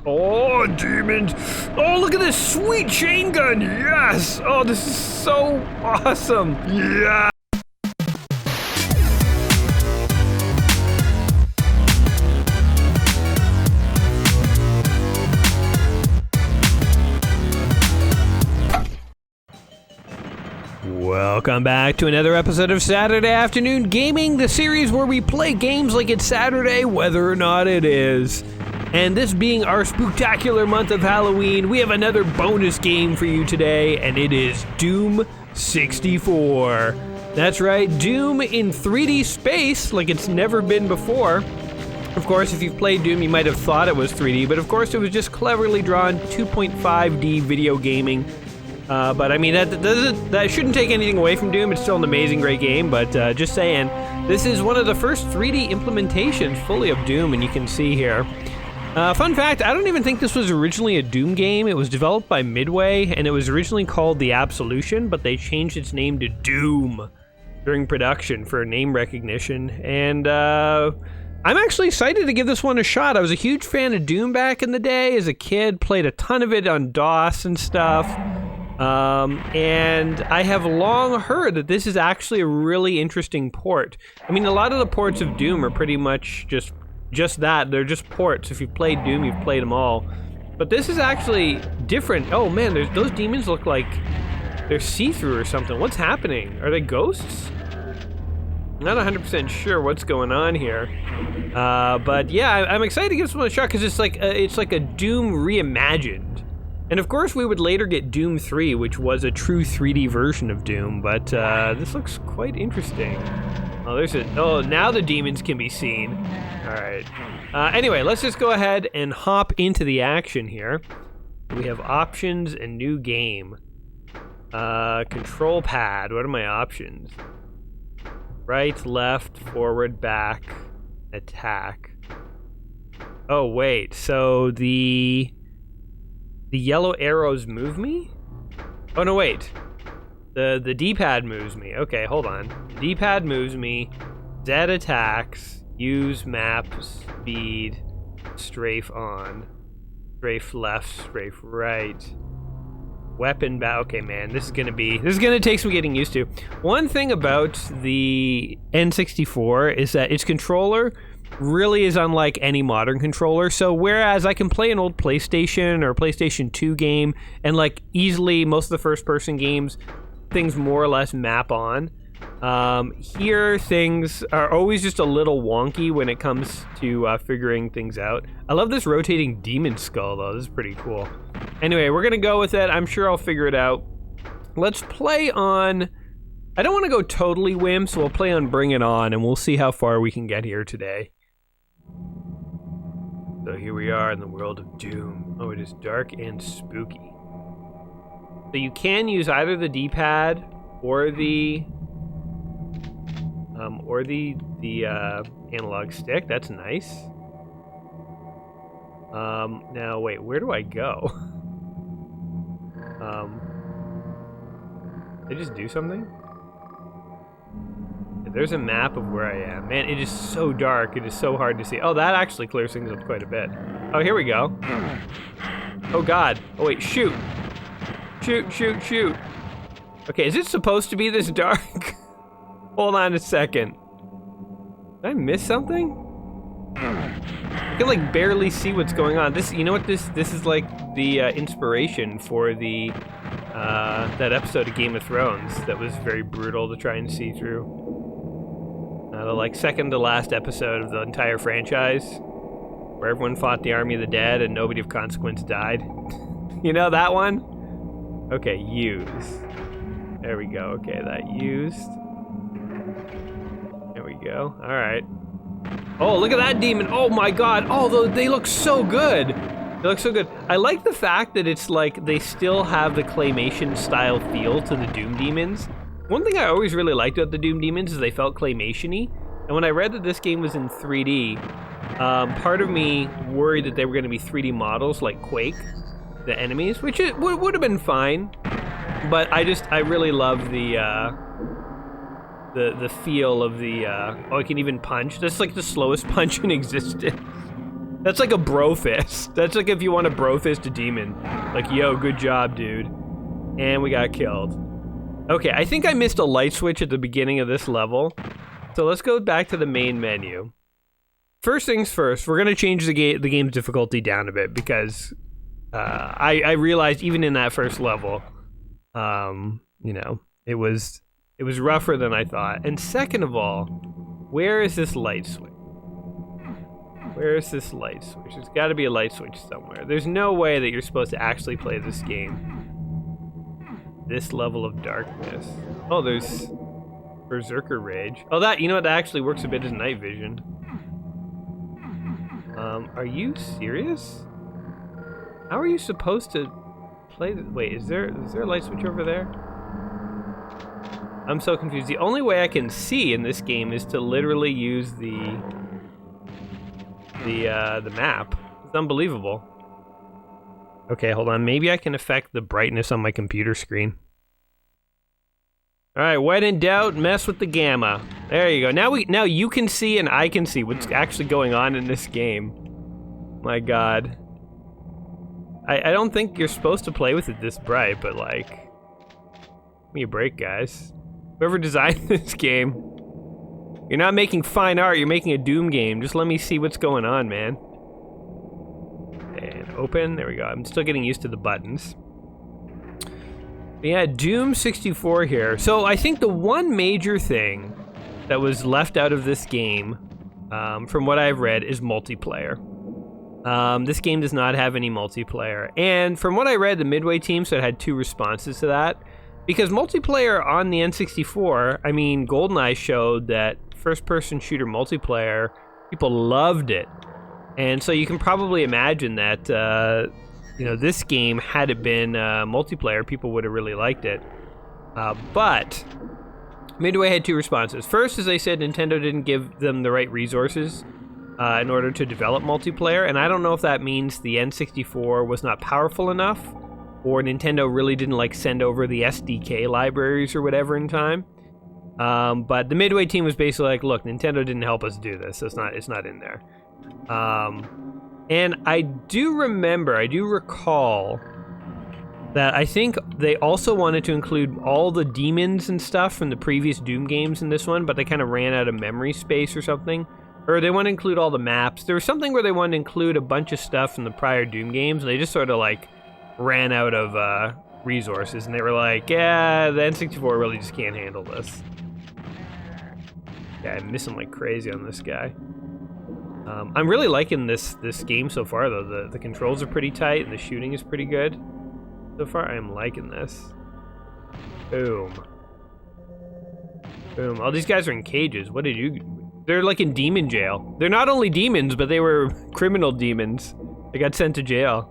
Oh, demons. Oh, look at this sweet chain gun. Yes. Oh, this is so awesome. Yeah. Welcome back to another episode of Saturday Afternoon Gaming, the series where we play games like it's Saturday, whether or not it is. And this being our spooktacular month of Halloween, we have another bonus game for you today, and it is Doom 64. That's right, Doom in 3D space like it's never been before. Of course, if you've played Doom, you might have thought it was 3D, but of course it was just cleverly drawn 2.5D video gaming. But I mean, that shouldn't take anything away from Doom. It's still an amazing, great game, but just saying, this is one of the first 3D implementations fully of Doom, and you can see here. Fun fact, I don't even think this was originally a Doom game. It was developed by Midway, and it was originally called The Absolution, but they changed its name to Doom during production for name recognition. And I'm actually excited to give this one a shot. I was a huge fan of Doom back in the day. As a kid, played a ton of it on DOS and stuff. And I have long heard that this is actually a really interesting port. I mean, a lot of the ports of Doom are pretty much just that. They're just ports. If you've played Doom, you've played them all. But this is actually different. Oh man, those demons look like they're see-through or something. What's happening? Are they ghosts? I'm not 100% sure what's going on here. But yeah, I'm excited to give this one a shot because it's like a Doom reimagined. And of course, we would later get Doom 3, which was a true 3D version of Doom, but this looks quite interesting. Oh, now the demons can be seen. All right. Anyway, let's just go ahead and hop into the action here. We have options and new game. Control pad. What are my options? Right, left, forward, back, attack. Oh, wait. So the yellow arrows move me? Oh, no, wait. The D-pad moves me. Okay, hold on. The D-pad moves me. Z attacks. Use map, speed, strafe on. Strafe left, strafe right. Weapon okay, man, this is gonna take some getting used to. One thing about the N64 is that its controller really is unlike any modern controller. So whereas I can play an old PlayStation or PlayStation 2 game and like easily most of the first person games, things more or less map on. Here things are always just a little wonky when it comes to figuring things out. I love this rotating demon skull though, this is pretty cool. Anyway, we're gonna go with it. I'm sure I'll figure it out. Let's play on, I don't want to go totally whim, so we'll play on Bring It On and we'll see how far we can get here today. So here we are in the world of Doom. Oh, it is dark and spooky. So you can use either the D-pad or the analog stick. That's nice. Now wait, where do I go? Did I just do something? There's a map of where I am. Man, it is so dark. It is so hard to see. Oh, that actually clears things up quite a bit. Oh, here we go. Oh, God. Oh, wait. Shoot. Shoot, shoot, shoot. Okay, is it supposed to be this dark? Hold on a second. Did I miss something? I can, like, barely see what's going on. You know what this is like the inspiration for the that episode of Game of Thrones that was very brutal to try and see through. The like second to last episode of the entire franchise, where everyone fought the army of the dead and nobody of consequence died. You know that one? Okay, use. There we go. Okay, that used. There we go. All right. Oh, look at that demon. Oh my God. Oh, they look so good. They look so good. I like the fact that it's like they still have the claymation style feel to the Doom demons. One thing I always really liked about the Doom demons is they felt claymation-y. And when I read that this game was in 3D, part of me worried that they were going to be 3D models like Quake, the enemies, which it would have been fine. But I really love the feel of the, oh, I can even punch. That's like the slowest punch in existence. That's like a bro fist. That's like if you want to bro fist a demon. Like, yo, good job, dude. And we got killed. Okay, I think I missed a light switch at the beginning of this level. So let's go back to the main menu. First things first, we're gonna change the game's difficulty down a bit because I realized even in that first level, you know, it was rougher than I thought. And second of all, where is this light switch? Where is this light switch? There's got to be a light switch somewhere. There's no way that you're supposed to actually play this game. This level of darkness. Oh, there's Berserker Rage. Oh, that, you know what, that actually works a bit as night vision. Are you serious? How are you supposed to play this? Wait, is there a light switch over there? I'm so confused. The only way I can see in this game is to literally use the map. It's unbelievable. Okay, hold on. Maybe I can affect the brightness on my computer screen. All right, when in doubt, mess with the gamma. There you go. Now you can see and I can see what's actually going on in this game. My God. I don't think you're supposed to play with it this bright, but like, give me a break, guys. Whoever designed this game, you're not making fine art, you're making a Doom game. Just let me see what's going on, man. And open, there we go. I'm still getting used to the buttons. But yeah, Doom 64 here. So I think the one major thing that was left out of this game, from what I've read, is multiplayer. This game does not have any multiplayer. And from what I read, the Midway team said it had two responses to that. Because multiplayer on the N64, I mean, GoldenEye showed that first-person shooter multiplayer, people loved it. And so you can probably imagine that, you know, this game, had it been multiplayer, people would have really liked it. But Midway had two responses. First, as I said, Nintendo didn't give them the right resources in order to develop multiplayer. And I don't know if that means the N64 was not powerful enough, or Nintendo really didn't like send over the SDK libraries or whatever in time. But the Midway team was basically like, look, Nintendo didn't help us do this, so it's not in there. And I do recall that I think they also wanted to include all the demons and stuff from the previous Doom games in this one, but they kind of ran out of memory space or something. Or they want to include all the maps. There was something where they wanted to include a bunch of stuff from the prior Doom games, and they just sort of like ran out of resources, and they were like, yeah, the N64 really just can't handle this. Yeah, I'm missing like crazy on this guy. I'm really liking this game so far, though. The controls are pretty tight, and the shooting is pretty good. So far, I am liking this. Boom. Boom. All these guys are in cages. What did you... They're like in demon jail. They're not only demons, but they were criminal demons. They got sent to jail.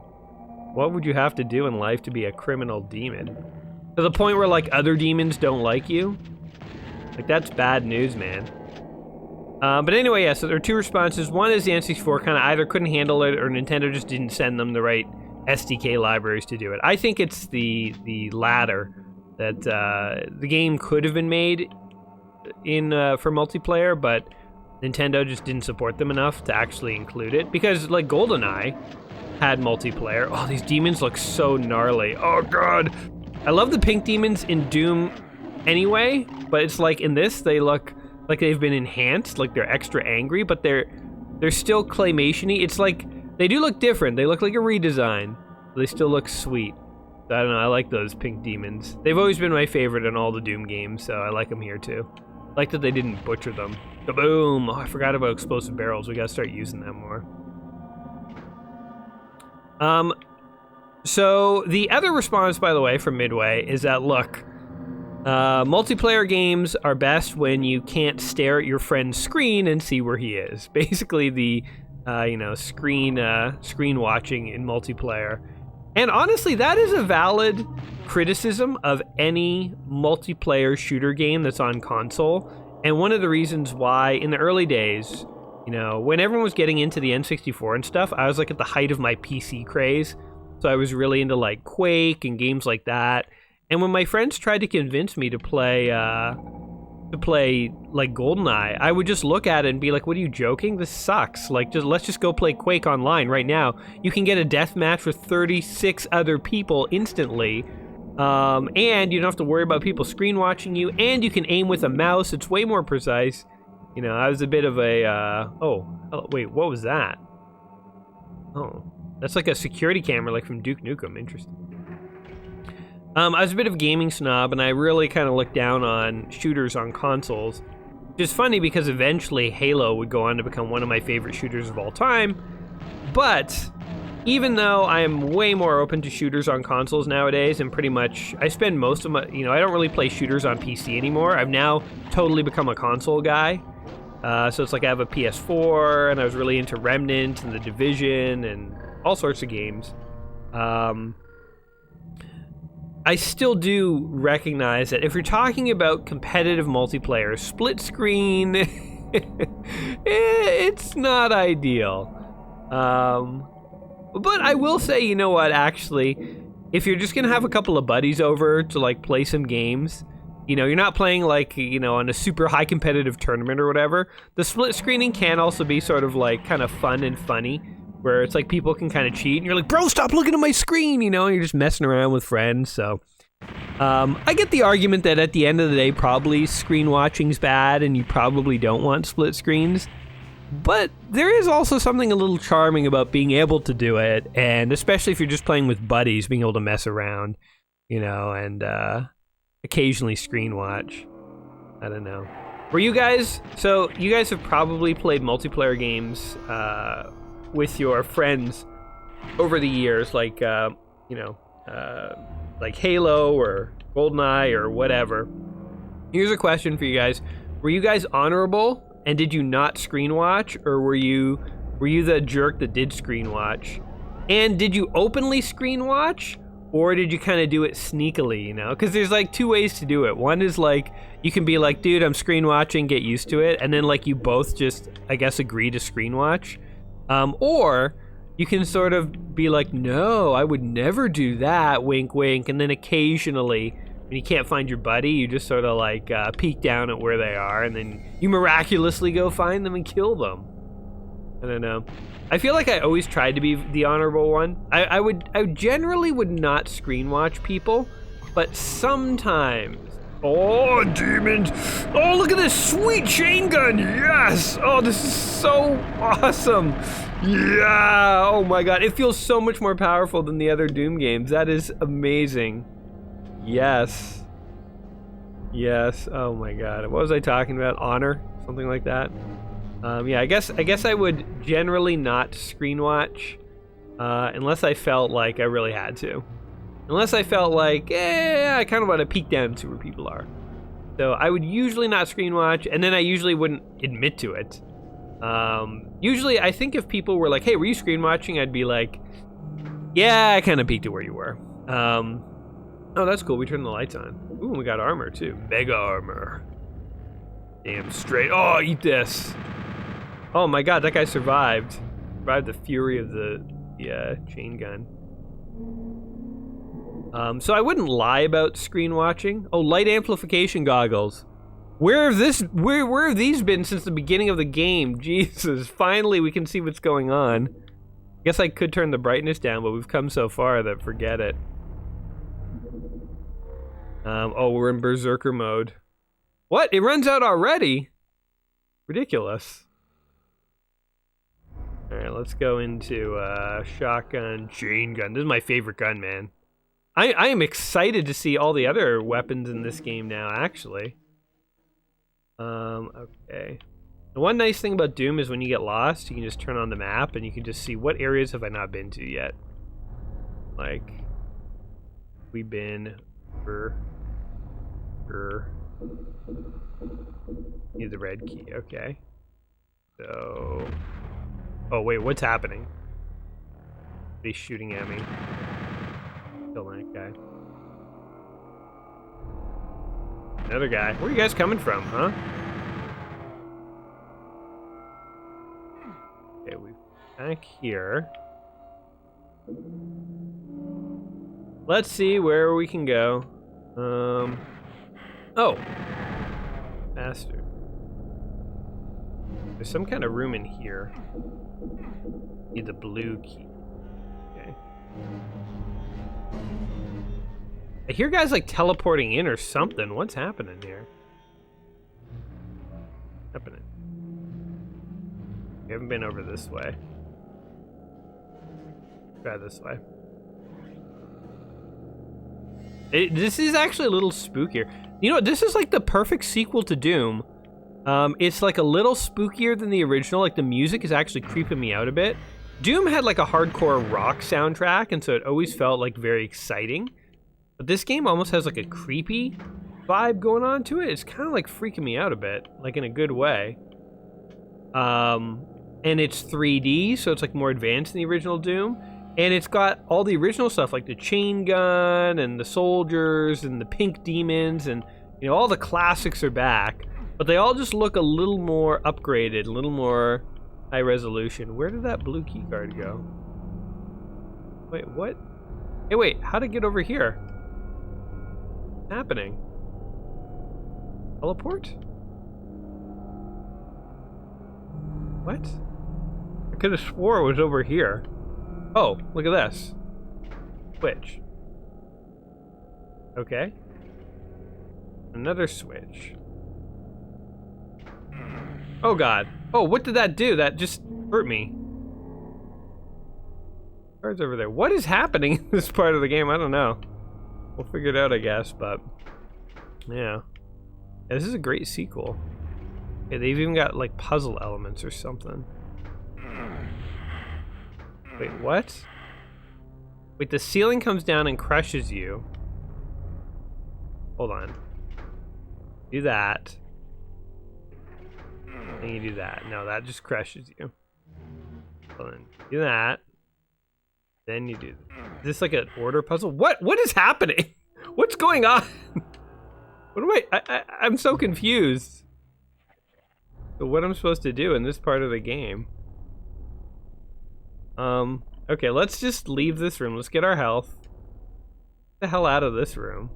What would you have to do in life to be a criminal demon? To the point where, like, other demons don't like you? Like, that's bad news, man. But anyway, yeah, so there are two responses. One is the N64 kind of either couldn't handle it, or Nintendo just didn't send them the right SDK libraries to do it. I think it's the latter, that the game could have been made in for multiplayer, but Nintendo just didn't support them enough to actually include it. Because, like, GoldenEye had multiplayer. Oh, these demons look so gnarly. Oh, God. I love the pink demons in Doom anyway, but it's like in this, they look like they've been enhanced, like they're extra angry, but they're still claymation-y. It's like, they do look different. They look like a redesign, but they still look sweet. So, I don't know, I like those pink demons. They've always been my favorite in all the Doom games, so I like them here too. I like that they didn't butcher them. Kaboom! Oh, I forgot about explosive barrels. We gotta start using them more. So the other response, by the way, from Midway is that, look, multiplayer games are best when you can't stare at your friend's screen and see where he is. Basically the, you know, screen watching in multiplayer. And honestly, that is a valid criticism of any multiplayer shooter game that's on console. And one of the reasons why, in the early days, you know, when everyone was getting into the N64 and stuff, I was like at the height of my PC craze. So I was really into like Quake and games like that. And when my friends tried to convince me to play to play like GoldenEye, I would just look at it and be like, what are you joking? This sucks. Like, let's just go play Quake online right now. You can get a death match with 36 other people instantly. And you don't have to worry about people screen watching you, and you can aim with a mouse. It's way more precise. You know, I was a bit of a, oh, wait, what was that? Oh, that's like a security camera, like from Duke Nukem. Interesting. I was a bit of a gaming snob, and I really kind of looked down on shooters on consoles. Which is funny because eventually Halo would go on to become one of my favorite shooters of all time. But even though I am way more open to shooters on consoles nowadays, and pretty much I spend most of my, you know, I don't really play shooters on PC anymore. I've now totally become a console guy. So it's like I have a PS4, and I was really into Remnant and The Division and all sorts of games. I still do recognize that if you're talking about competitive multiplayer, split screen, it's not ideal. But I will say, you know what, actually, if you're just gonna have a couple of buddies over to like play some games, you know, you're not playing like, you know, on a super high competitive tournament or whatever, the split screening can also be sort of like kind of fun and funny, where it's like people can kind of cheat and you're like, bro, stop looking at my screen, you know, and you're just messing around with friends. So I get the argument that at the end of the day, probably screen watching's bad and you probably don't want split screens. But there is also something a little charming about being able to do it, and especially if you're just playing with buddies, being able to mess around, you know, and occasionally screen watch. I don't know. Were you guys, so you guys have probably played multiplayer games with your friends over the years, like, you know, like Halo or GoldenEye or whatever. Here's a question for you guys. Were you guys honorable, and did you not screen watch, or were you the jerk that did screen watch? And did you openly screen watch, or did you kind of do it sneakily, you know? Because there's like two ways to do it. One is like, you can be like, dude, I'm screen watching, get used to it. And then like you both just, I guess, agree to screen watch. Or you can sort of be like, no, I would never do that, wink, wink. And then occasionally, when you can't find your buddy, you just sort of like peek down at where they are, and then you miraculously go find them and kill them. I don't know. I feel like I always tried to be the honorable one. I generally would not screen watch people, but sometimes. Oh, demons! Oh, look at this sweet chain gun! Yes! Oh, this is so awesome! Yeah! Oh my god, it feels so much more powerful than the other Doom games. That is amazing. Yes. Yes. Oh my god. What was I talking about? Honor? Something like that? Yeah, I guess I would generally not screen watch unless I felt like I really had to. Unless I felt like, I kind of want to peek down and see where people are. So I would usually not screen watch, and then I usually wouldn't admit to it. Usually, I think if people were like, hey, were you screen watching? I'd be like, yeah, I kind of peeked at where you were. Oh, that's cool. We turned the lights on. Ooh, we got armor, too. Mega armor. Damn straight. Oh, eat this. Oh, my God. That guy survived. Survived the fury of the chain gun. So I wouldn't lie about screen watching. Oh, light amplification goggles. Where have these been since the beginning of the game? Jesus. Finally, we can see what's going on. I guess I could turn the brightness down, but we've come so far that forget it. Oh, we're in Berserker mode. What? It runs out already? Ridiculous. Alright, let's go into shotgun, chain gun. This is my favorite gun, man. I am excited to see all the other weapons in this game now, actually. Okay. The one nice thing about Doom is when you get lost, you can just turn on the map and you can just see what areas have I not been to yet. Like, we've been... Need the red key, okay. So... Oh, wait, what's happening? He's shooting at me. Kill that guy. Another guy. Where are you guys coming from, huh? Okay, we're back here. Let's see where we can go. Oh. bastard. There's some kind of room in here. Need the blue key. Okay. I hear guys like teleporting in or something. What's happening here? Happening. We haven't been over this way. Try this way. This is actually a little spookier. You know what? This is like the perfect sequel to Doom. It's like a little spookier than the original. Like the music is actually creeping me out a bit. Doom had like a hardcore rock soundtrack, and so it always felt like very exciting. But this game almost has like a creepy vibe going on to it. It's kind of like freaking me out a bit, like in a good way. And it's 3D, so it's like more advanced than the original Doom. And it's got all the original stuff, like the chain gun and the soldiers and the pink demons, and you know, all the classics are back. But they all just look a little more upgraded, a little more high resolution. Where did that blue key card go? Wait, what? Hey, wait, how'd it get over here? What's happening? Teleport? What? I could have swore it was over here. Oh, look at this. Switch. Okay. Another switch. Oh god. Oh, what did that do? That just hurt me. Cards over there. What is happening in this part of the game? I don't know. We'll figure it out, I guess, but yeah. This is a great sequel. Okay, they've even got like puzzle elements or something. Wait, what? Wait, the ceiling comes down and crushes you. Hold on. Do that. And you do that. No, that just crushes you. Hold on. Do that. Then you do this. Is this like an order puzzle? What is happening? What's going on? What am I'm so confused. So what I'm supposed to do in this part of the game? Okay, let's just leave this room. Let's get our health. Get the hell out of this room.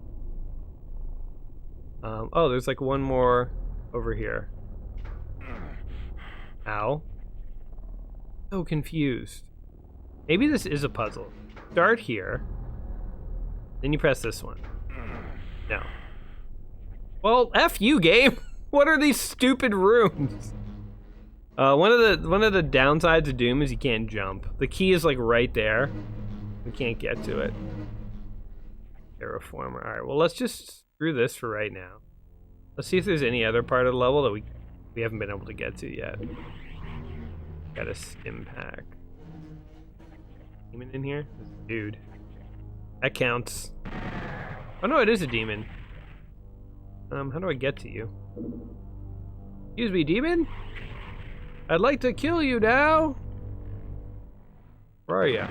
Oh, there's like one more over here. Ow. So confused. Maybe this is a puzzle. Start here. Then you press this one. No. Well, F you, game. What are these stupid rooms? One of the downsides of Doom is you can't jump. The key is like right there. We can't get to it. Terraformer. Alright, well let's just screw this for right now. Let's see if there's any other part of the level that we haven't been able to get to yet. Got a stim pack. Demon in here? Dude. That counts. Oh no, it is a demon. How do I get to you? Excuse me, demon? I'd like to kill you now. Where are you?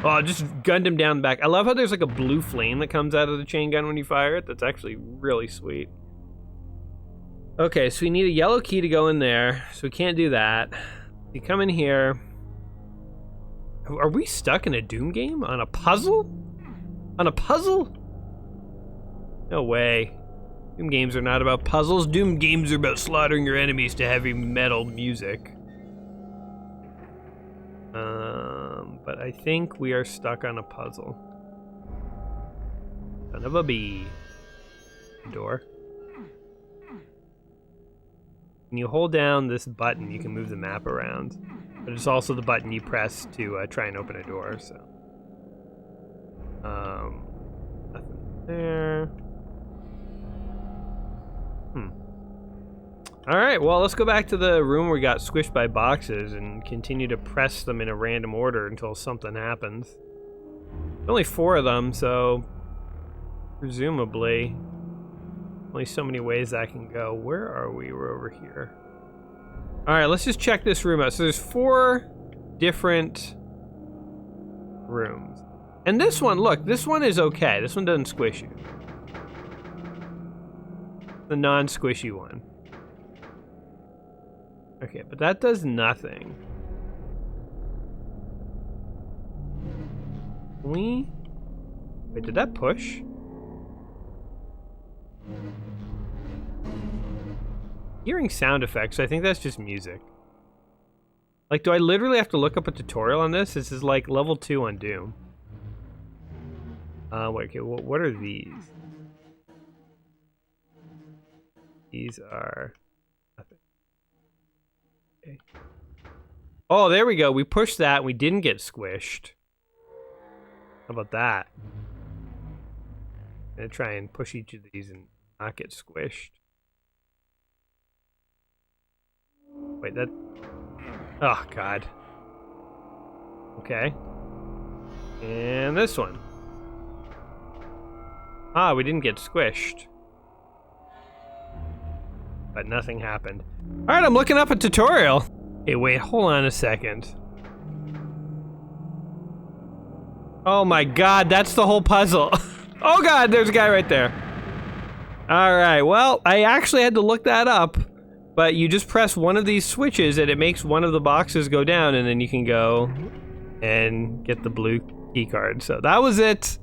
Oh, I just gunned him down the back. I love how there's like a blue flame that comes out of the chain gun when you fire it. That's actually really sweet. Okay, so we need a yellow key to go in there, so we can't do that. You come in here. Are we stuck in a Doom game? On a puzzle? On a puzzle? No way. Doom games are not about puzzles. Doom games are about slaughtering your enemies to heavy metal music. But I think we are stuck on a puzzle. Son of a bee. Door. When you hold down this button, you can move the map around. But it's also the button you press to try and open a door, so. Nothing there. Alright, well, let's go back to the room where we got squished by boxes and continue to press them in a random order until something happens. There's only 4 of them, so presumably only so many ways that can go. Where are we? We're over here. Alright, let's just check this room out. So there's 4 different rooms. And this one, look, this one is okay. This one doesn't squish you. The non-squishy one. Okay, but that does nothing. Wait, did that push? hearing sound effects. So I think that's just music. Like, do I literally have to look up a tutorial on this? This is like level 2 on Doom. Wait, okay, what are these? These are nothing. Okay. Oh, there we go. We pushed that and we didn't get squished. How about that? I'm gonna try and push each of these and not get squished. Wait, that... Oh, God. Okay. And this one. Ah, we didn't get squished. But nothing happened. Alright, I'm looking up a tutorial. Hey, wait, hold on a second. Oh my God, that's the whole puzzle. Oh God, there's a guy right there. Alright, well, I actually had to look that up. But you just press one of these switches and it makes one of the boxes go down, and then you can go and get the blue key card. So that was it.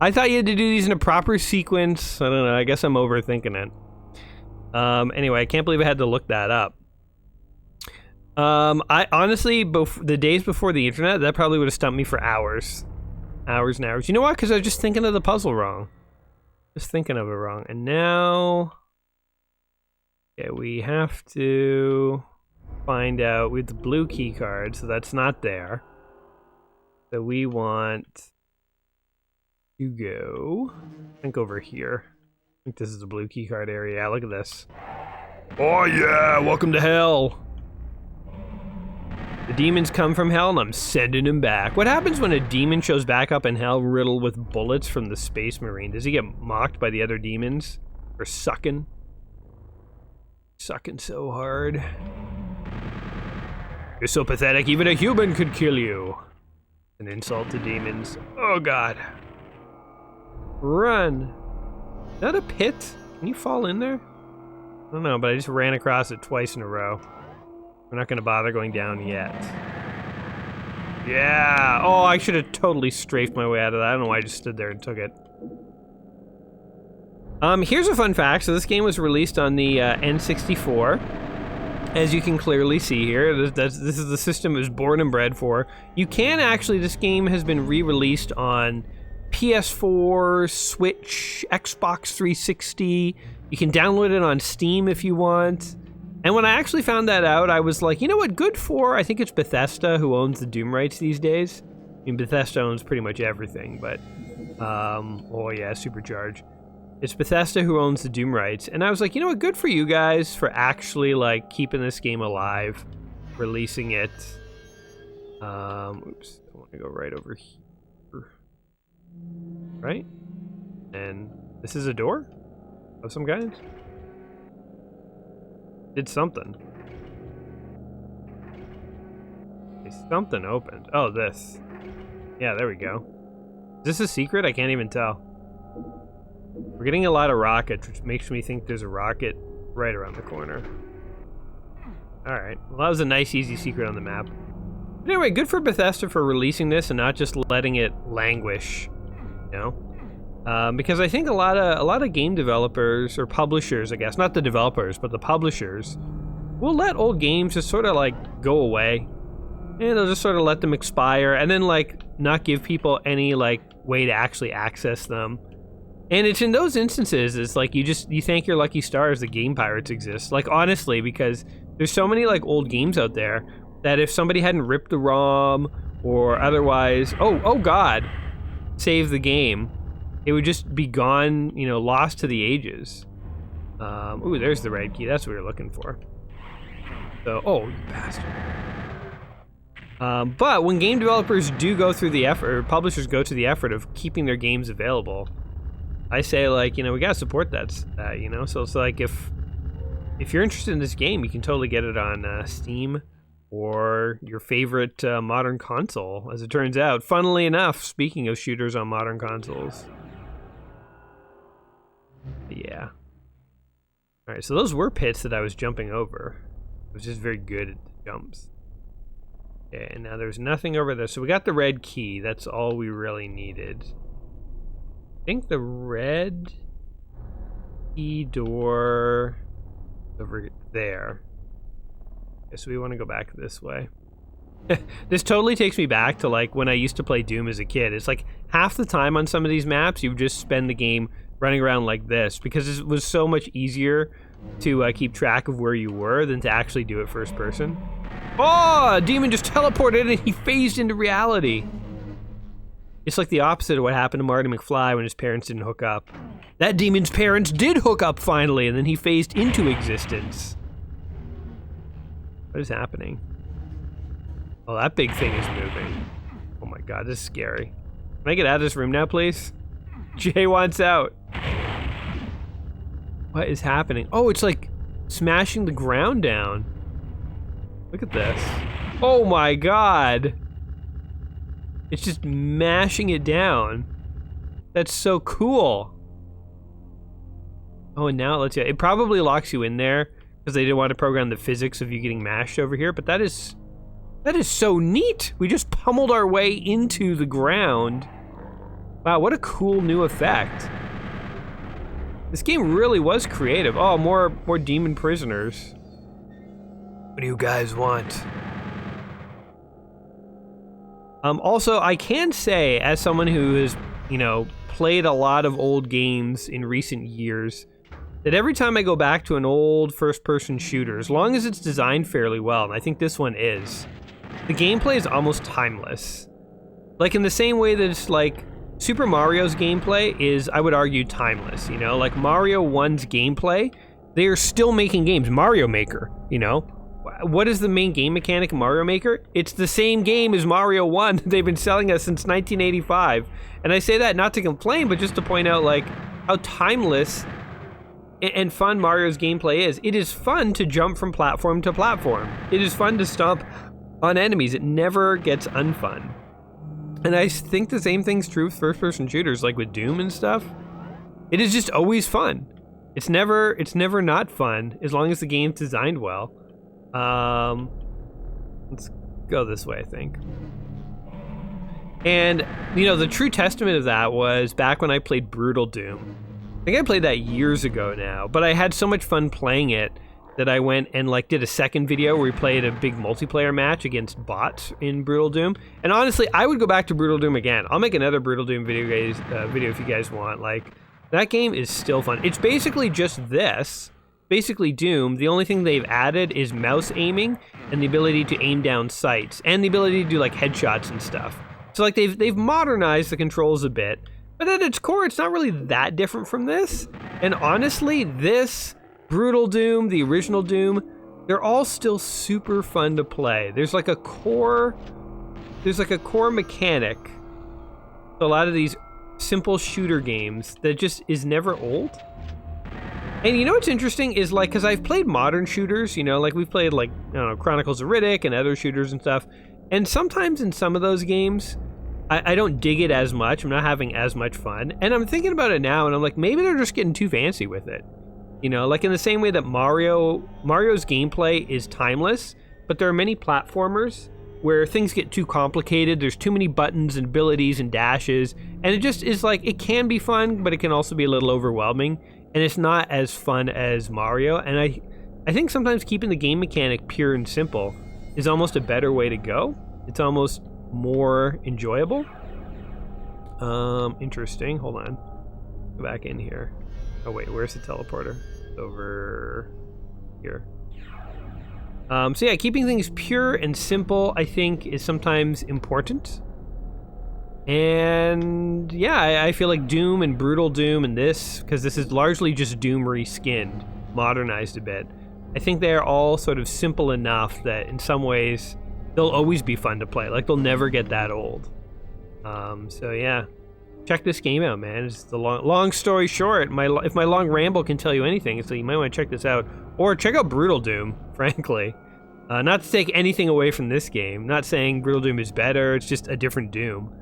I thought you had to do these in a proper sequence. I don't know, I guess I'm overthinking it. Anyway, I can't believe I had to look that up. I honestly, the days before the internet, that probably would have stumped me for hours. Hours and hours. You know what? Because I was just thinking of the puzzle wrong. Just thinking of it wrong. And now... Okay, we have to find out with the blue key card, so that's not there. So we want to go, I think, over here. I think this is the blue key card area. Yeah, look at this. Oh yeah, welcome to hell. The demons come from hell and I'm sending them back. What happens when a demon shows back up in hell riddled with bullets from the Space Marine? Does he get mocked by the other demons for sucking? Sucking so hard. You're so pathetic, even a human could kill you. An insult to demons. Oh God. Run. Is that a pit? Can you fall in there? I don't know, but I just ran across it twice in a row. We're not gonna bother going down yet. Yeah! Oh, I should have totally strafed my way out of that. I don't know why I just stood there and took it. Here's a fun fact. So this game was released on the N64. As you can clearly see here, this is the system it was born and bred for. You can actually, this game has been re-released on PS4, Switch, Xbox 360. You can download it on Steam if you want. And when I actually found that out, I was like, you know what, good for, I think it's Bethesda who owns the Doom rights these days. I mean, Bethesda owns pretty much everything, but, oh yeah, Supercharge. It's Bethesda who owns the Doom rights. And I was like, you know what, good for you guys for actually, like, keeping this game alive, releasing it. Oops, I want to go right over here. Right? And this is a door of some kind? Did something. Okay, something opened. Oh, this. Yeah, there we go. Is this a secret? I can't even tell. We're getting a lot of rockets, which makes me think there's a rocket right around the corner. Alright. Well, that was a nice, easy secret on the map. But anyway, good for Bethesda for releasing this and not just letting it languish. You know? Because I think a lot of game developers, or publishers, I guess, not the developers, but the publishers, will let old games just sort of, like, go away. And they'll just sort of let them expire, and then, like, not give people any, like, way to actually access them. And it's in those instances, it's like you thank your lucky stars that game pirates exist. Like, honestly, because there's so many, like, old games out there that if somebody hadn't ripped the ROM or otherwise, oh God, save the game, it would just be gone, you know, lost to the ages. Ooh, there's the red key. That's what we were looking for. So, oh, you bastard. But when game developers do go through the effort, or publishers go to the effort of keeping their games available, I say, like, you know, we gotta support that, you know? So it's like, if you're interested in this game, you can totally get it on Steam or your favorite modern console, as it turns out. Funnily enough, speaking of shooters on modern consoles. Yeah. Alright, so those were pits that I was jumping over. I was just very good at the jumps. Okay, and now there's nothing over there. So we got the red key. That's all we really needed. I think the red key door over there. Okay, so we want to go back this way. This totally takes me back to like when I used to play Doom as a kid. It's like half the time on some of these maps you just spend the game running around like this because it was so much easier to keep track of where you were than to actually do it first person. Oh, a demon just teleported and he phased into reality. It's like the opposite of what happened to Marty McFly when his parents didn't hook up. That demon's parents did hook up finally, and then he phased into existence. What is happening? Oh, that big thing is moving. Oh my god, this is scary. Can I get out of this room now, please? Jay wants out. What is happening? Oh, it's like smashing the ground down. Look at this. Oh my god. It's just mashing it down. That's so cool. Oh, and now it lets you... It probably locks you in there because they didn't want to program the physics of you getting mashed over here, but that is so neat. We just pummeled our way into the ground. Wow, what a cool new effect. This game really was creative. Oh, more demon prisoners. What do you guys want? Also, I can say, as someone who has, you know, played a lot of old games in recent years, that every time I go back to an old first-person shooter, as long as it's designed fairly well, and I think this one is, the gameplay is almost timeless. Like, in the same way that it's like, Super Mario's gameplay is, I would argue, timeless, you know? Like, Mario 1's gameplay, they are still making games. Mario Maker, you know? What is the main game mechanic of Mario Maker? It's the same game as Mario 1 they've been selling us since 1985. And I say that not to complain, but just to point out, like, how timeless and fun Mario's gameplay is. It is fun to jump from platform to platform. It is fun to stomp on enemies. It never gets unfun. And I think the same thing's true with first-person shooters, like with Doom and stuff. It is just always fun. It's never not fun, as long as the game's designed well. Let's go this way, I think. And, you know, the true testament of that was back when I played Brutal Doom. I think I played that years ago now, but I had so much fun playing it that I went and like did a second video where we played a big multiplayer match against bots in Brutal Doom. And honestly, I would go back to Brutal Doom again. I'll make another Brutal Doom video if you guys want. Like, that game is still fun. It's basically just this. Basically Doom. The only thing they've added is mouse aiming and the ability to aim down sights and the ability to do like headshots and stuff. So like they've modernized the controls a bit, but at its core, it's not really that different from this. And honestly, this, Brutal Doom, the original Doom, they're all still super fun to play. There's like a core mechanic to a lot of these simple shooter games that just is never old. And you know what's interesting is like, because I've played modern shooters, you know, like we've played like, I don't know, Chronicles of Riddick and other shooters and stuff. And sometimes in some of those games, I don't dig it as much. I'm not having as much fun. And I'm thinking about it now and I'm like, maybe they're just getting too fancy with it. You know, like in the same way that Mario's gameplay is timeless, but there are many platformers where things get too complicated. There's too many buttons and abilities and dashes. And it just is like, it can be fun, but it can also be a little overwhelming. And it's not as fun as Mario. And I think sometimes keeping the game mechanic pure and simple is almost a better way to go. It's almost more enjoyable. Interesting. Hold on. Go back in here. Oh wait, where's the teleporter? Over here. So yeah, keeping things pure and simple, I think, is sometimes important. And yeah, I feel like Doom and Brutal Doom and this, because this is largely just Doom reskinned, modernized a bit. I think they're all sort of simple enough that in some ways they'll always be fun to play. Like they'll never get that old. So yeah, check this game out, man. It's the long story short. If my long ramble can tell you anything, so you might want to check this out, or check out Brutal Doom. Frankly, not to take anything away from this game. Not saying Brutal Doom is better. It's just a different Doom.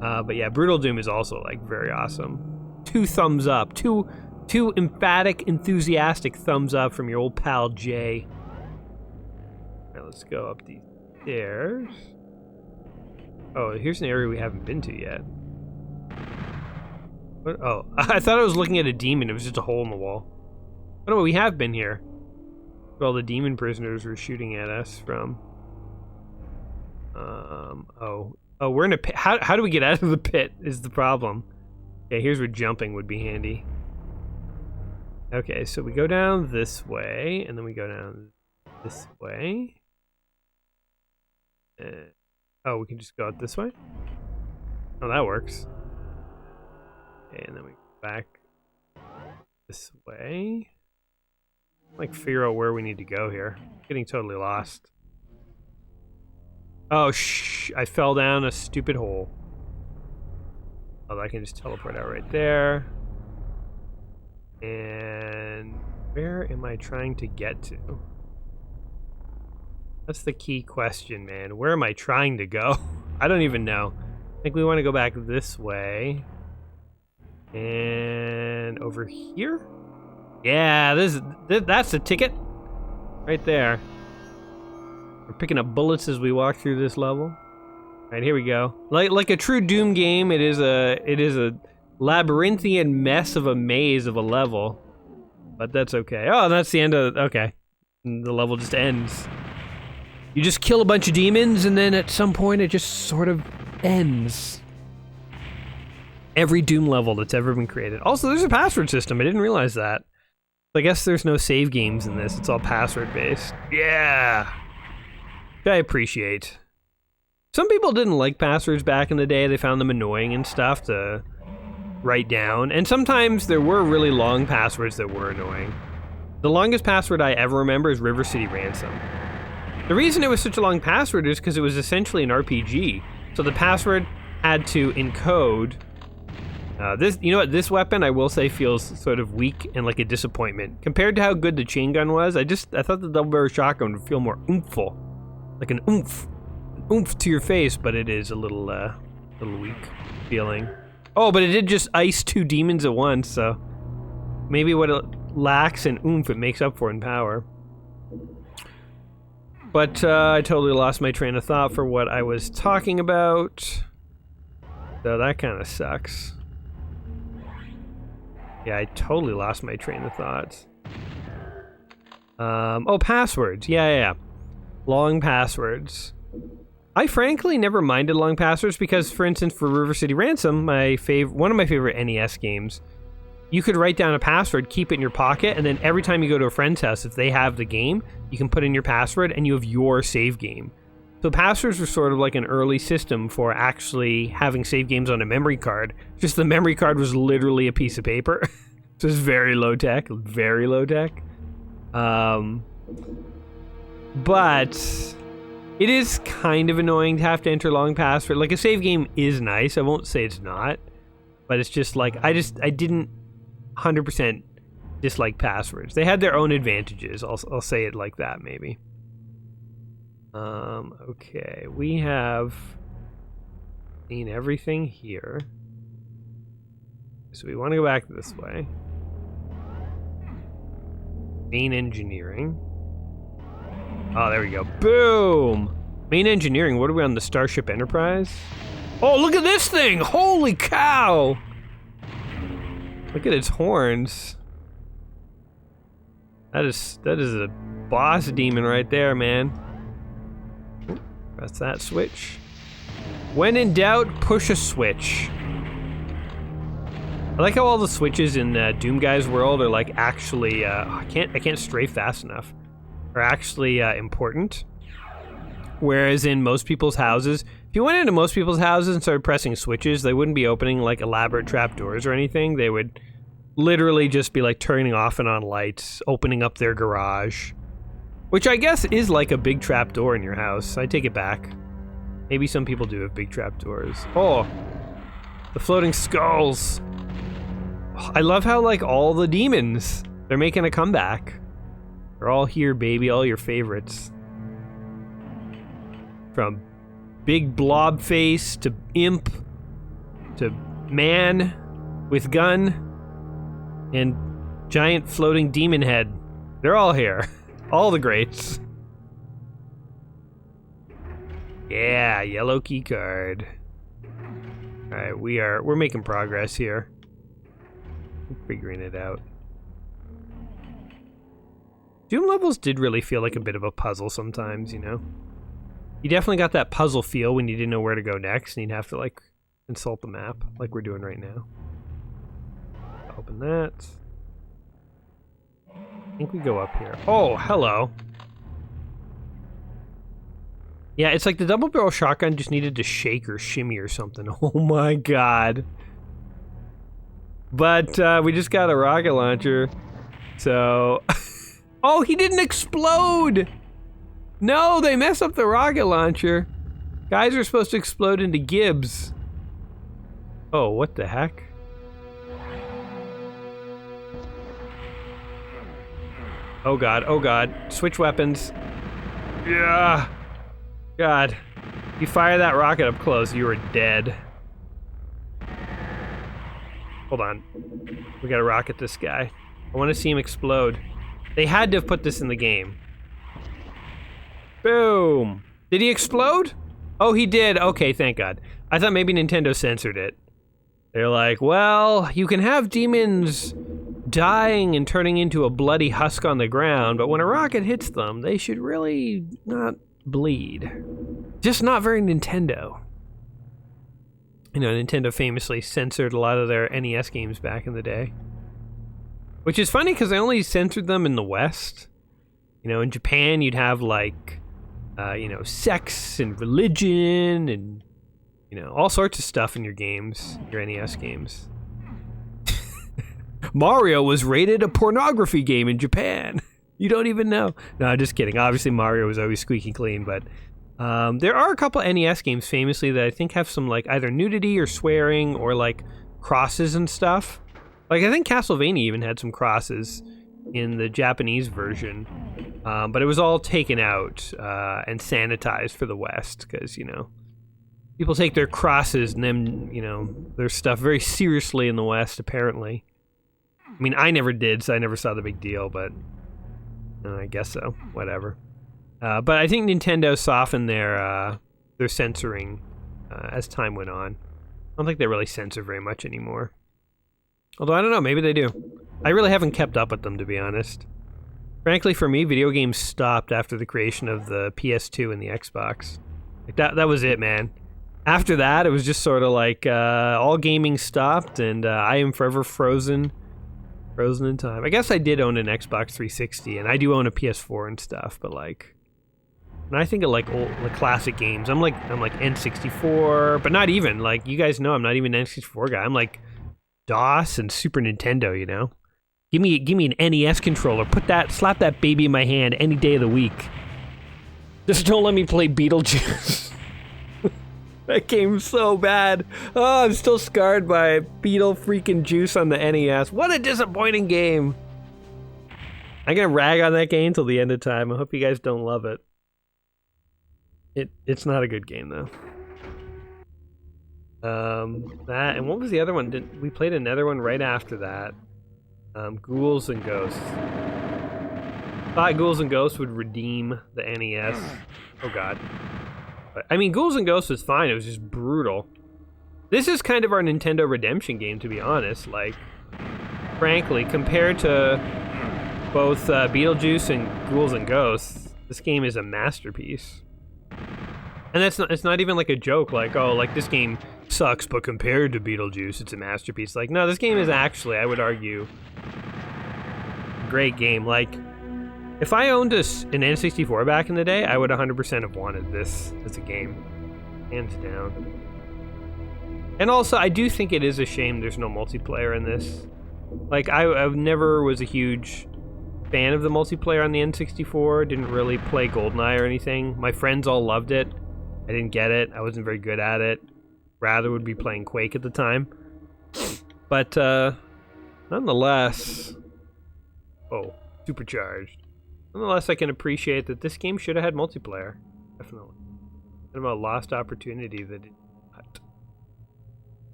But yeah, Brutal Doom is also like very awesome. 2 thumbs up. Two emphatic, enthusiastic thumbs up from your old pal Jay. All right, let's go up these stairs. Oh, here's an area we haven't been to yet. What? Oh, I thought I was looking at a demon. It was just a hole in the wall. Oh no, we have been here. where all the demon prisoners were shooting at us from. Oh, we're in a pit. How do we get out of the pit is the problem. Okay, here's where jumping would be handy. Okay, so we go down this way, and then we go down this way. Oh, we can just go out this way? Oh, that works. Okay, and then we go back this way. Like, figure out where we need to go here. Getting totally lost. Oh, I fell down a stupid hole. Oh, I can just teleport out right there. And where am I trying to get to? That's the key question, man. Where am I trying to go? I don't even know. I think we want to go back this way. And over here? Yeah, that's the ticket. Right there. We're picking up bullets as we walk through this level. Alright, here we go. Like a true Doom game, it is a labyrinthian mess of a maze of a level. But that's okay. Oh, that's the end of okay. The level just ends. You just kill a bunch of demons, and then at some point it just sort of ends. Every Doom level that's ever been created. Also, there's a password system. I didn't realize that. I guess there's no save games in this. It's all password-based. Yeah! Which I appreciate. Some people didn't like passwords back in the day. They found them annoying and stuff to write down. And sometimes there were really long passwords that were annoying. The longest password I ever remember is River City Ransom. The reason it was such a long password is because it was essentially an RPG. So the password had to encode. This weapon I will say feels sort of weak and like a disappointment. Compared to how good the chain gun was, I thought the double barrel shotgun would feel more oomph-ful. Like an oomph to your face, but it is a little weak feeling. Oh, but it did just ice 2 demons at once, so maybe what it lacks in oomph, it makes up for in power. But I totally lost my train of thought for what I was talking about. So that kind of sucks. Yeah, I totally lost my train of thought. Oh, passwords. Yeah. Long passwords. I frankly never minded long passwords because, for instance, for River City Ransom, one of my favorite NES games, you could write down a password, keep it in your pocket, and then every time you go to a friend's house, if they have the game, you can put in your password and you have your save game. So passwords were sort of like an early system for actually having save games on a memory card. Just the memory card was literally a piece of paper. So it's very low tech, very low tech. But it is kind of annoying to have to enter long password. Like, a save game is nice. I won't say it's not. But it's just like, I didn't 100% dislike passwords. They had their own advantages. I'll say it like that, maybe. Okay. We have seen everything here. So we want to go back this way. Main engineering. Oh, there we go. Boom! Main engineering, what are we on, the Starship Enterprise? Oh, look at this thing! Holy cow! Look at its horns. That is a boss demon right there, man. Press that switch. When in doubt, push a switch. I like how all the switches in Doom Guy's world are like actually, I can't strafe fast enough. Are actually important. Whereas in most people's houses, if you went into most people's houses and started pressing switches, they wouldn't be opening like elaborate trapdoors or anything. They would literally just be like turning off and on lights, opening up their garage. Which I guess is like a big trapdoor in your house. I take it back. Maybe some people do have big trapdoors. Oh, the floating skulls. I love how like all the demons, they're making a comeback. They're all here, baby, all your favorites. From big blob face to imp to man with gun and giant floating demon head. They're all here. All the greats. Yeah, yellow key card. Alright, we're making progress here. We're figuring it out. Doom levels did really feel like a bit of a puzzle sometimes, you know? You definitely got that puzzle feel when you didn't know where to go next, and you'd have to, like, consult the map, like we're doing right now. Open that. I think we go up here. Oh, hello. Yeah, it's like the double barrel shotgun just needed to shake or shimmy or something. Oh my god. But we just got a rocket launcher, so... Oh, he didn't explode! No, they messed up the rocket launcher. Guys are supposed to explode into gibs. Oh, what the heck? Oh god, oh god. Switch weapons. Yeah. God. If you fire that rocket up close, you are dead. Hold on. We gotta rocket this guy. I want to see him explode. They had to have put this in the game. Boom. Did he explode? Oh, he did. Okay, thank God. I thought maybe Nintendo censored it. They're like, well, you can have demons dying and turning into a bloody husk on the ground, but when a rocket hits them, they should really not bleed. Just not very Nintendo. You know, Nintendo famously censored a lot of their NES games back in the day. Which is funny because they only censored them in the West. You know, in Japan you'd have like, you know, sex and religion and, you know, all sorts of stuff in your games, your NES games. Mario was rated a pornography game in Japan. You don't even know. No, just kidding. Obviously Mario was always squeaky clean, but there are a couple NES games famously that I think have some like either nudity or swearing or like crosses and stuff. Like I think Castlevania even had some crosses in the Japanese version, but it was all taken out and sanitized for the West because, you know, people take their crosses and then, you know, their stuff very seriously in the West, apparently. I mean, I never did, so I never saw the big deal, but I guess so. Whatever. But I think Nintendo softened their censoring as time went on. I don't think they really censor very much anymore. Although, I don't know, maybe they do. I really haven't kept up with them, to be honest. Frankly, for me, video games stopped after the creation of the PS2 and the Xbox. Like that was it, man. After that, it was just sort of like all gaming stopped, and I am forever frozen in time. I guess I did own an Xbox 360, and I do own a PS4 and stuff, but like, when I think of like old, like classic games, I'm like N64, but not even. Like, you guys know I'm not even an N64 guy. I'm like DOS and Super Nintendo, you know? Give me an NES controller. Slap that baby in my hand any day of the week. Just don't let me play Beetlejuice. That game's so bad. Oh, I'm still scarred by Beetle freaking Juice on the NES. What a disappointing game. I'm gonna rag on that game till the end of time. I hope you guys don't love it. It's not a good game though. That, and what was the other one? We played another one right after that. Ghouls and Ghosts. Thought Ghouls and Ghosts would redeem the NES. Oh god. But, I mean, Ghouls and Ghosts was fine, it was just brutal. This is kind of our Nintendo redemption game, to be honest. Like, frankly, compared to both Beetlejuice and Ghouls and Ghosts, this game is a masterpiece. And it's not even like a joke, like, oh, like this game sucks, but compared to Beetlejuice, it's a masterpiece. Like, no, this game is actually, I would argue, a great game. Like, if I owned an N64 back in the day, I would 100% have wanted this as a game. Hands down. And also, I do think it is a shame there's no multiplayer in this. Like, I never was a huge fan of the multiplayer on the N64. Didn't really play GoldenEye or anything. My friends all loved it. I didn't get it. I wasn't very good at it. Rather would be playing Quake at the time. But, nonetheless... Oh, supercharged. Nonetheless, I can appreciate that this game should have had multiplayer. Definitely. Kind of a lost opportunity that it got.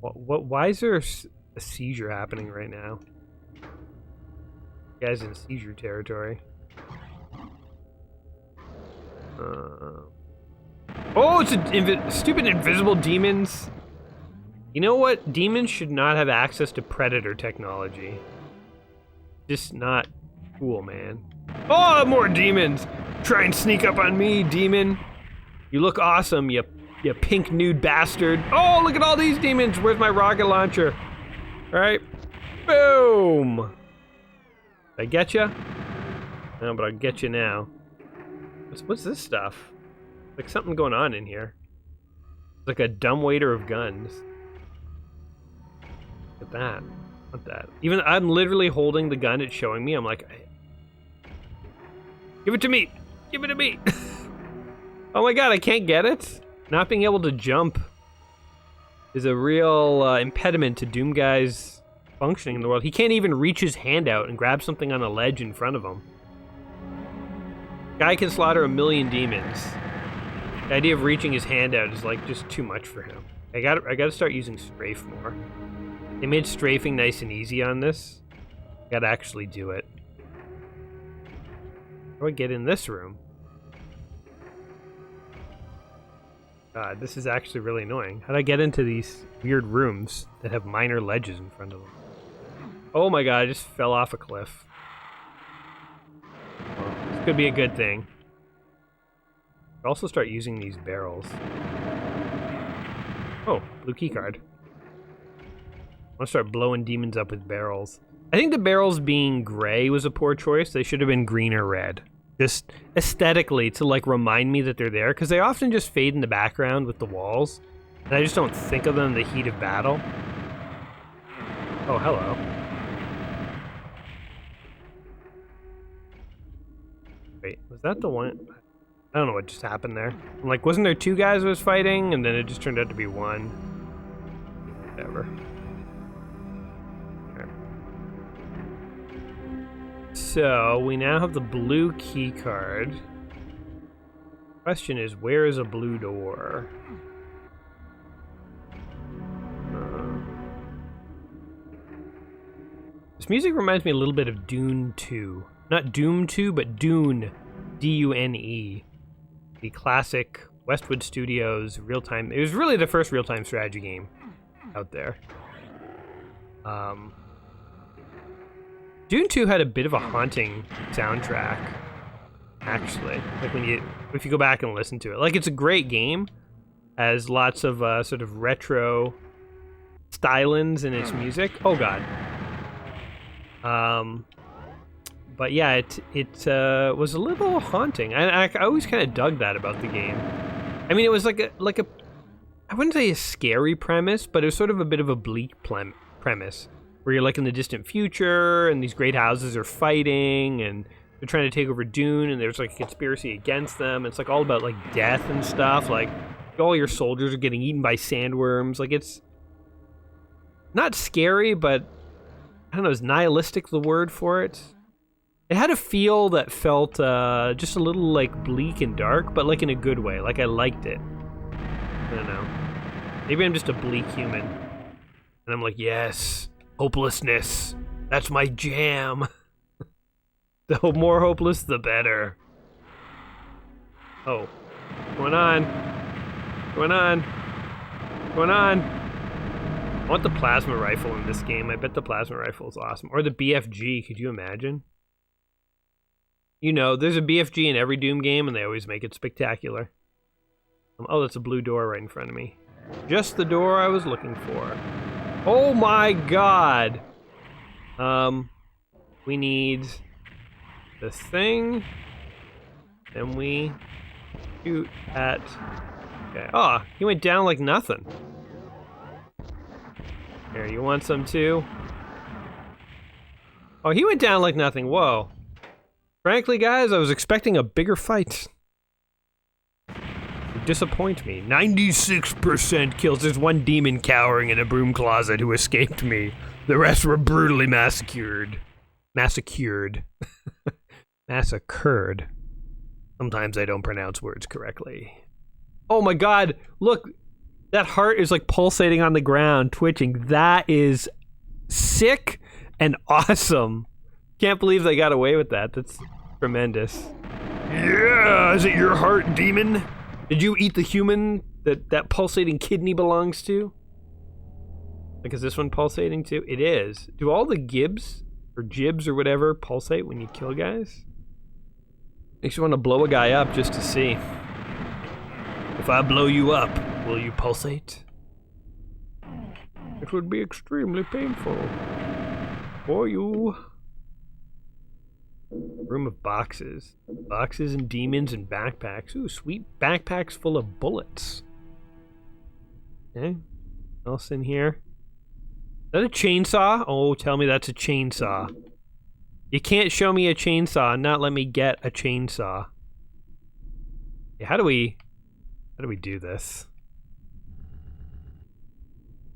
Why is there a seizure happening right now? You guys in seizure territory. Oh, it's stupid invisible demons. You know what? Demons should not have access to predator technology. Just not Cool, man. Oh, more demons! Try and sneak up on me, demon. You look awesome, you pink nude bastard. Oh, look at all these demons. Where's my rocket launcher? All right. Boom. Did I get you? No, but I'll get you now. What's this stuff? Like something going on in here. It's like a dumbwaiter of guns. Look at that. I want that. Even I'm literally holding the gun it's showing me. I'm like, give it to me. Give it to me. Oh my god, I can't get it? Not being able to jump is a real impediment to Doom Guy's functioning in the world. He can't even reach his hand out and grab something on a ledge in front of him. Guy can slaughter 1 million demons. The idea of reaching his hand out is like just too much for him. I gotta start using strafe more. They made strafing nice and easy on this. I gotta actually do it. How do I get in this room? God, this is actually really annoying. How do I get into these weird rooms that have minor ledges in front of them? Oh my god, I just fell off a cliff. This could be a good thing. I'll also start using these barrels. Oh, blue keycard. I want to start blowing demons up with barrels. I think the barrels being gray was a poor choice. They should have been green or red. Just aesthetically to like remind me that they're there, because they often just fade in the background with the walls, and I just don't think of them in the heat of battle. Oh, hello. Wait, was that the one? I don't know what just happened there. I'm like, wasn't there 2 guys I was fighting, and then it just turned out to be 1? Whatever. So, we now have the blue key card. Question is, where is a blue door? This music reminds me a little bit of Dune 2. Not Doom 2, but Dune. D-U-N-E. The classic Westwood Studios real-time... It was really the first real-time strategy game out there. Dune 2 had a bit of a haunting soundtrack, actually. Like if you go back and listen to it. Like, it's a great game, has lots of sort of retro stylings in its music. Oh god. But yeah, it was a little haunting. I always kind of dug that about the game. I mean, it was like a I wouldn't say a scary premise, but it was sort of a bit of a bleak premise. Where you're like in the distant future, and these great houses are fighting, and they're trying to take over Dune, and there's like a conspiracy against them. It's like all about like death and stuff. Like all your soldiers are getting eaten by sandworms. Like it's not scary, but I don't know, is nihilistic the word for it? It had a feel that felt just a little like bleak and dark, but like in a good way. Like I liked it. I don't know. Maybe I'm just a bleak human, and I'm like, yes. Hopelessness. That's my jam. The more hopeless, the better. Oh. What's going on? What's going on? What's going on? I want the plasma rifle in this game. I bet the plasma rifle is awesome. Or the BFG. Could you imagine? You know, there's a BFG in every Doom game, and they always make it spectacular. Oh, that's a blue door right in front of me. Just the door I was looking for. Oh my god! We need the thing. Then we shoot at... Okay. Oh, he went down like nothing. Here, you want some too? Oh, he went down like nothing. Whoa. Frankly, guys, I was expecting a bigger fight. Disappoint me. 96% kills. There's 1 demon cowering in a broom closet who escaped me. The rest were brutally massacred. Massacred. Massacred. Sometimes I don't pronounce words correctly. Oh my god, look. That heart is like pulsating on the ground, twitching. That is sick and awesome. Can't believe they got away with that. That's tremendous. Yeah, is it your heart, demon? Did you eat the human that pulsating kidney belongs to? Like, is this one pulsating too? It is. Do all the Gibbs or jibs or whatever pulsate when you kill guys. Makes you want to blow a guy up just to see. If I blow you up, will you pulsate? It would be extremely painful for you. Room of boxes. Boxes and demons and backpacks. Ooh, sweet backpacks full of bullets. Okay. What else in here? Is that a chainsaw? Oh, tell me that's a chainsaw. You can't show me a chainsaw and not let me get a chainsaw. Yeah, how do we do this?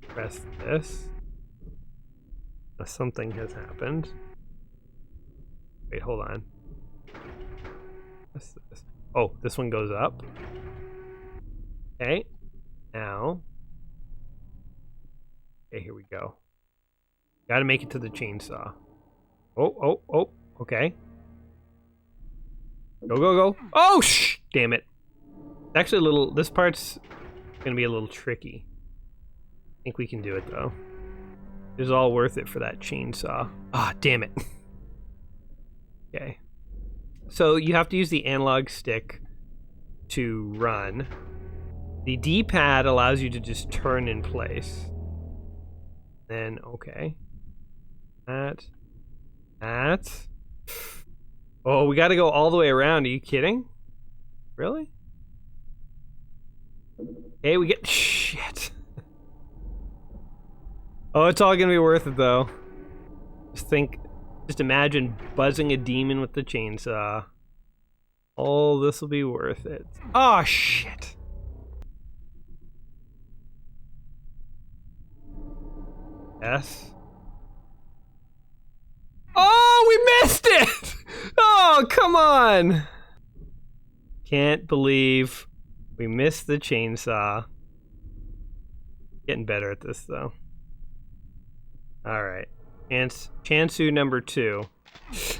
Press this. Something has happened. Wait, hold on. What's this? Oh, this one goes up. Okay. Now. Okay, here we go. Gotta make it to the chainsaw. Oh, okay. Go, go, go. Oh, damn it. Actually, a little, this part's gonna be a little tricky. I think we can do it, though. It was all worth it for that chainsaw. Ah, damn it. Okay. So you have to use the analog stick to run. The D-pad allows you to just turn in place. Then, okay. That. Oh, we gotta go all the way around. Are you kidding? Really? Okay, we get... Shit. Oh, it's all gonna be worth it, though. Just imagine buzzing a demon with the chainsaw. Oh, this will be worth it. Oh, shit. Yes. Oh, we missed it! Oh, come on! Can't believe we missed the chainsaw. Getting better at this, though. Alright. Chansu number 2.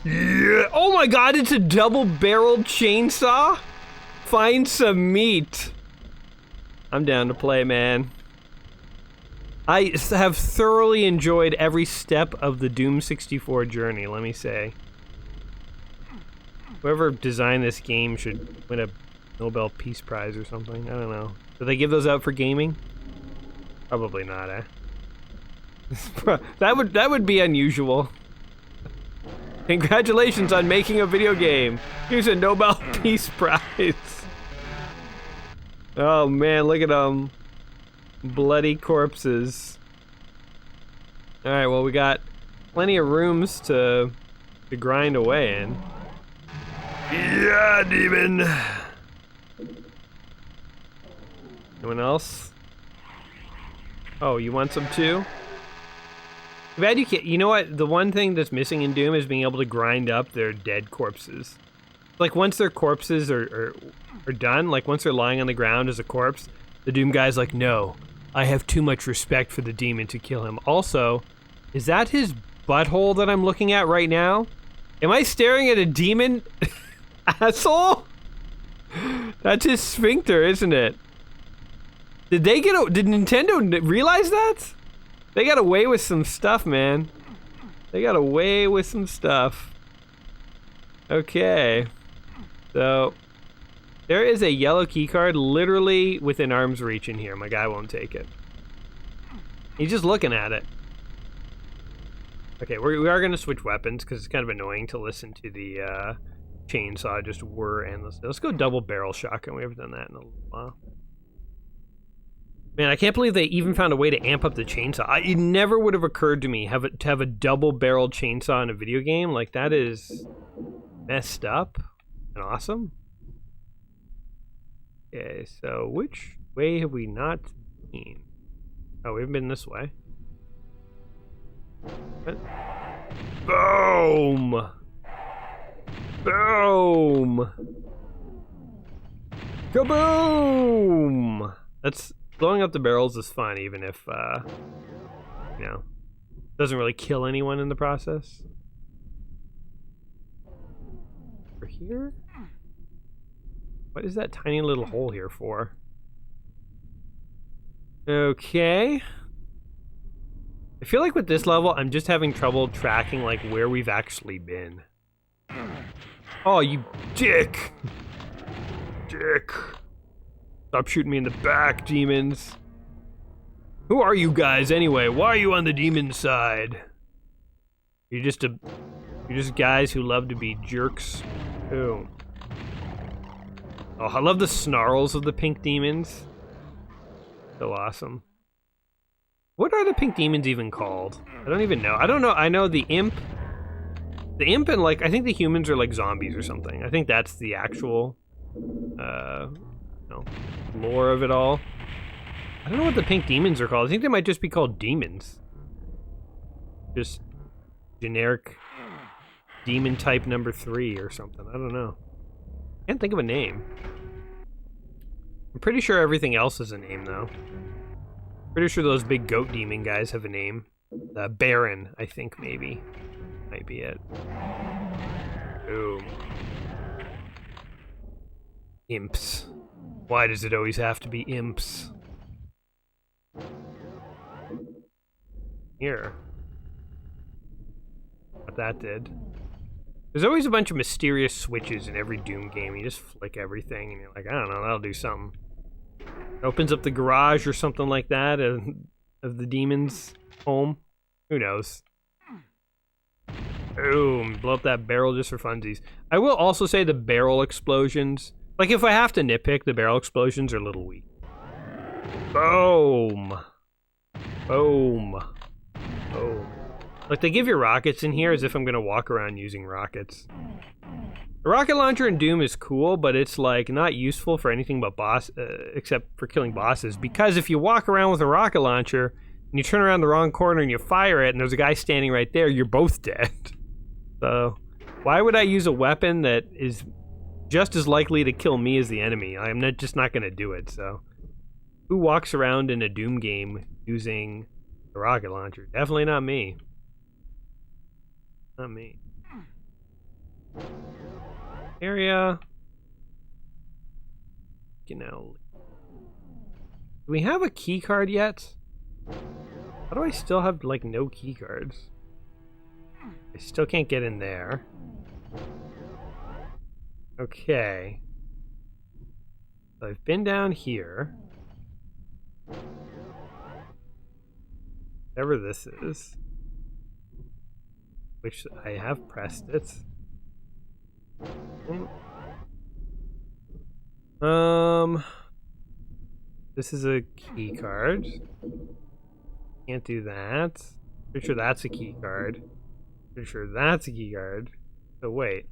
Yeah! Oh my god, it's a double-barreled chainsaw? Find some meat. I'm down to play, man. I have thoroughly enjoyed every step of the Doom 64 journey, let me say. Whoever designed this game should win a Nobel Peace Prize or something. I don't know. Do they give those out for gaming? Probably not, eh? That would be unusual. Congratulations on making a video game. Here's a Nobel Peace Prize. Oh man, look at them. Bloody corpses. Alright, well we got plenty of rooms to grind away in. Yeah, demon! Anyone else? Oh, you want some too? Too bad you can't. You know what? The one thing that's missing in Doom is being able to grind up their dead corpses. Like once their corpses are done, like once they're lying on the ground as a corpse, the Doom guy's like, no, I have too much respect for the demon to kill him. Also, is that his butthole that I'm looking at right now? Am I staring at a demon? Asshole? That's his sphincter, isn't it? Did Nintendo realize that? They got away with some stuff, man. They got away with some stuff. Okay. So, there is a yellow keycard literally within arm's reach in here. My guy won't take it. He's just looking at it. Okay, we are going to switch weapons because it's kind of annoying to listen to the chainsaw just whir endlessly. Let's go double barrel shotgun. We haven't done that in a little while. Man, I can't believe they even found a way to amp up the chainsaw. It never would have occurred to me to have a double-barreled chainsaw in a video game. Like, that is messed up and awesome. Okay, so which way have we not been? Oh, we've been this way. What? Boom! Boom! Kaboom! That's... Blowing up the barrels is fun, even if, you know, doesn't really kill anyone in the process. Over here? What is that tiny little hole here for? Okay. I feel like with this level, I'm just having trouble tracking like where we've actually been. Oh, you dick! Dick! Stop shooting me in the back, demons. Who are you guys anyway? Why are you on the demon side? You're just guys who love to be jerks. Ooh. Oh, I love the snarls of the pink demons. So awesome. What are the pink demons even called? I don't even know. I don't know. I know the imp. The imp and like, I think the humans are like zombies or something. I think that's the actual, lore of it all. I don't know what the pink demons are called. I think they might just be called demons. Just generic demon type number 3 or something. I don't know. Can't think of a name. I'm pretty sure everything else is a name though. Pretty sure those big goat demon guys have a name. Baron, I think maybe. Might be it. Boom. Imps. Why does it always have to be imps? Here. What that did. There's always a bunch of mysterious switches in every Doom game. You just flick everything and you're like, I don't know, that'll do something. It opens up the garage or something like that of the demon's home. Who knows? Boom. Blow up that barrel just for funsies. I will also say the barrel explosions, like if I have to nitpick, the barrel explosions are a little weak. Boom. Boom. Boom. Like, they give you rockets in here as if I'm gonna walk around using rockets. The rocket launcher in Doom is cool, but it's like not useful for anything but except for killing bosses. Because if you walk around with a rocket launcher and you turn around the wrong corner and you fire it and there's a guy standing right there, you're both dead. So, why would I use a weapon that is just as likely to kill me as the enemy? I'm just not gonna do it, so. Who walks around in a Doom game using a rocket launcher? Definitely not me. Not me. Area. You know. Do we have a key card yet? How do I still have like no key cards? I still can't get in there. Okay. So I've been down here. Whatever this is. Which I have pressed it. This is a key card. Can't do that. Pretty sure that's a key card. Pretty sure that's a key card. So wait.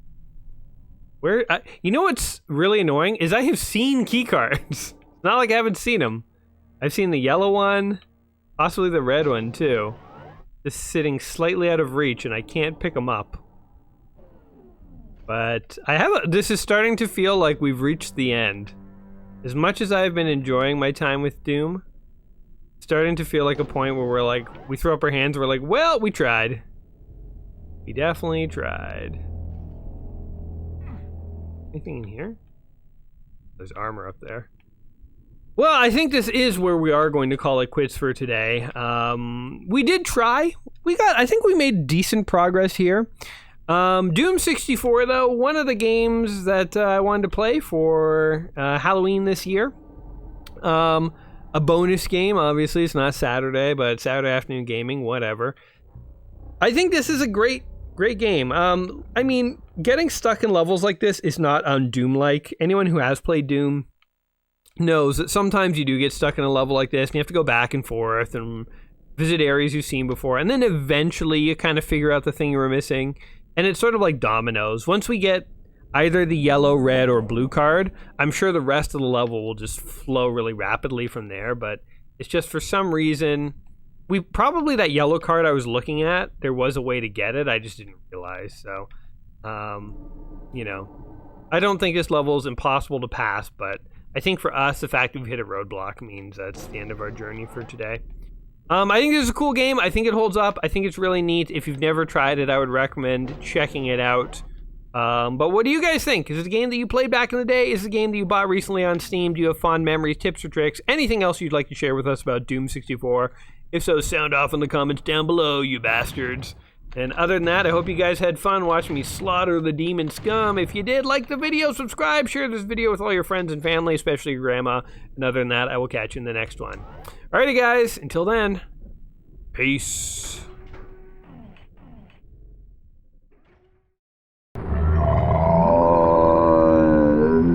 Where? You know what's really annoying is I have seen key cards. It's not like I haven't seen them. I've seen the yellow one, possibly the red one too. Just sitting slightly out of reach, and I can't pick them up. But this is starting to feel like we've reached the end. As much as I've been enjoying my time with Doom, it's starting to feel like a point where we're like, we throw up our hands, we're like, well, we tried. We definitely tried. Anything in here? There's armor up there. Well, I think this is where we are going to call it quits for today. We did try. I think we made decent progress here. Doom 64, though, one of the games that I wanted to play for Halloween this year. A bonus game, obviously. It's not Saturday, but Saturday afternoon gaming, whatever. I think this is a great game. I mean, getting stuck in levels like this is not un-Doom-like. Anyone who has played Doom knows that sometimes you do get stuck in a level like this and you have to go back and forth and visit areas you've seen before, and then eventually you kind of figure out the thing you were missing, and it's sort of like dominoes. Once we get either the yellow, red, or blue card, I'm sure the rest of the level will just flow really rapidly from there, but it's just for some reason, probably that yellow card I was looking at, there was a way to get it, I just didn't realize, so, you know, I don't think this level is impossible to pass, but I think for us, the fact that we've hit a roadblock means that's the end of our journey for today. I think this is a cool game. I think it holds up. I think it's really neat. If you've never tried it, I would recommend checking it out. But what do you guys think? Is it a game that you played back in the day? Is it a game that you bought recently on Steam? Do you have fond memories, tips, or tricks? Anything else you'd like to share with us about Doom 64 If so, sound off in the comments down below, you bastards. And other than that, I hope you guys had fun watching me slaughter the demon scum. If you did, like the video, subscribe, share this video with all your friends and family, especially your grandma. And other than that, I will catch you in the next one. Alrighty, guys. Until then, peace.